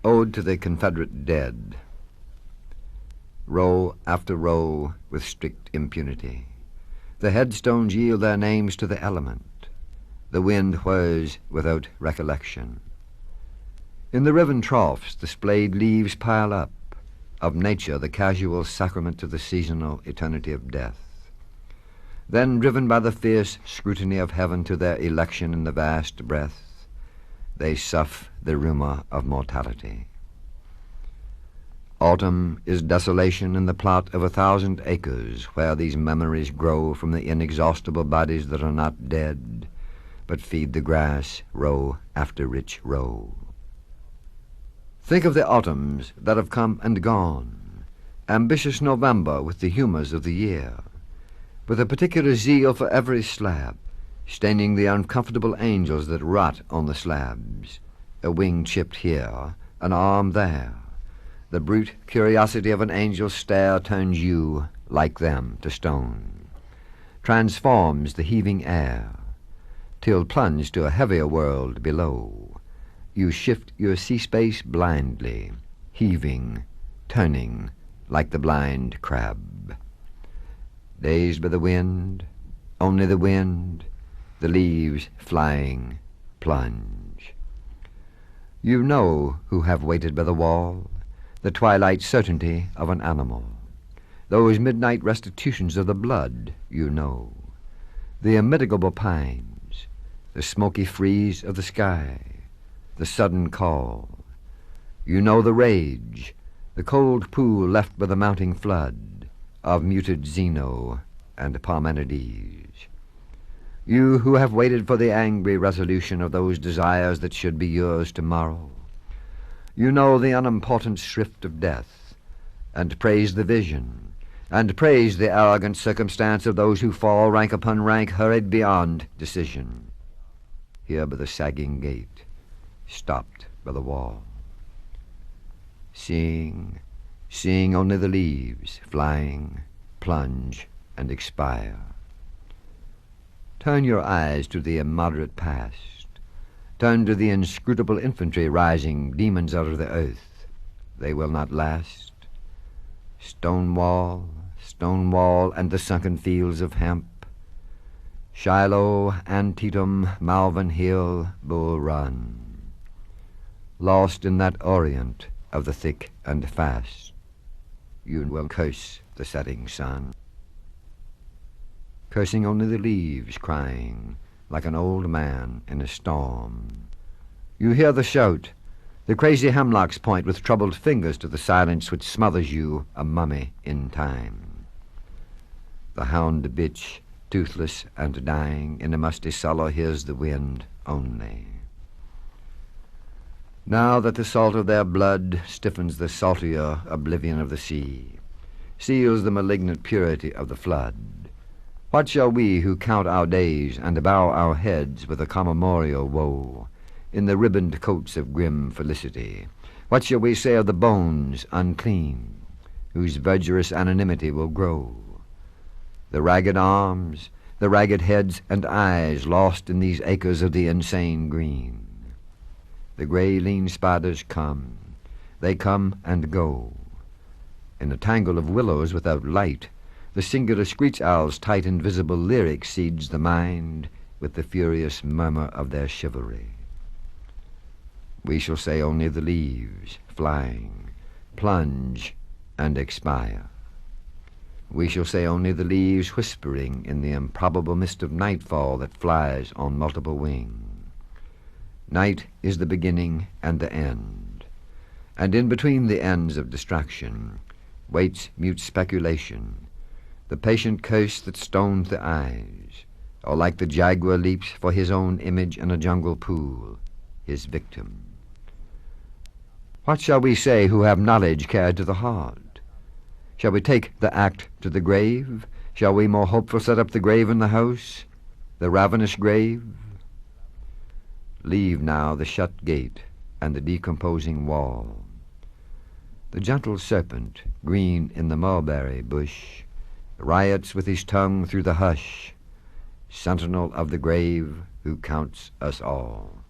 Ode to the Confederate Dead. Row after row with strict impunity, the headstones yield their names to the element. The wind whirs without recollection. In the riven troughs the splayed leaves pile up, of nature the casual sacrament to the seasonal eternity of death. Then, driven by the fierce scrutiny of heaven to their election in the vast breath, they sough the rumour of mortality. Autumn is desolation in the plot of 1,000 acres, where these memories grow from the inexhaustible bodies that are not dead, but feed the grass row after rich row. Think of the autumns that have come and gone, ambitious November with the humours of the year, with a particular zeal for every slab, staining the uncomfortable angels that rot on the slabs, a wing chipped here, an arm there. The brute curiosity of an angel's stare turns you, like them, to stone, transforms the heaving air, till plunged to a heavier world below, you shift your sea space blindly, heaving, turning, like the blind crab. Dazed by the wind, only the wind, the leaves flying, plunge. You know who have waited by the wall, the twilight certainty of an animal. Those midnight restitutions of the blood, you know. The immitigable pines, the smoky freeze of the sky, the sudden call. You know the rage, the cold pool left by the mounting flood, of muted Zeno and Parmenides. You who have waited for the angry resolution of those desires that should be yours tomorrow. You know the unimportant shrift of death, and praise the vision, and praise the arrogant circumstance of those who fall rank upon rank hurried beyond decision. Here by the sagging gate, stopped by the wall. Seeing only the leaves flying, plunge, and expire. Turn your eyes to the immoderate past. Turn to the inscrutable infantry rising, demons out of the earth. They will not last. Stone wall, and the sunken fields of hemp. Shiloh, Antietam, Malvern Hill, Bull Run. Lost in that orient of the thick and fast, you will curse the setting sun. Cursing only the leaves crying, like an old man in a storm. You hear the shout, the crazy hemlocks point with troubled fingers to the silence which smothers you, a mummy in time. The hound bitch, toothless and dying, in a musty cellar hears the wind only. Now that the salt of their blood stiffens the saltier oblivion of the sea, seals the malignant purity of the flood, what shall we who count our days and bow our heads with a commemorial woe in the ribboned coats of grim felicity, what shall we say of the bones unclean, whose verdurous anonymity will grow? The ragged arms, the ragged heads and eyes lost in these acres of the insane green. The gray lean spiders come, they come and go. In a tangle of willows without light, the singular screech owl's tight invisible lyric seeds the mind with the furious murmur of their chivalry. We shall say only the leaves, flying, plunge, and expire. We shall say only the leaves whispering in the improbable mist of nightfall that flies on multiple wing. Night is the beginning and the end, and in between the ends of distraction waits mute speculation, the patient curse that stones the eyes, or like the jaguar leaps for his own image in a jungle pool, his victim. What shall we say who have knowledge carried to the heart? Shall we take the act to the grave? Shall we more hopeful set up the grave in the house, the ravenous grave? Leave now the shut gate and the decomposing wall. The gentle serpent, green in the mulberry bush, riots with his tongue through the hush, sentinel of the grave who counts us all.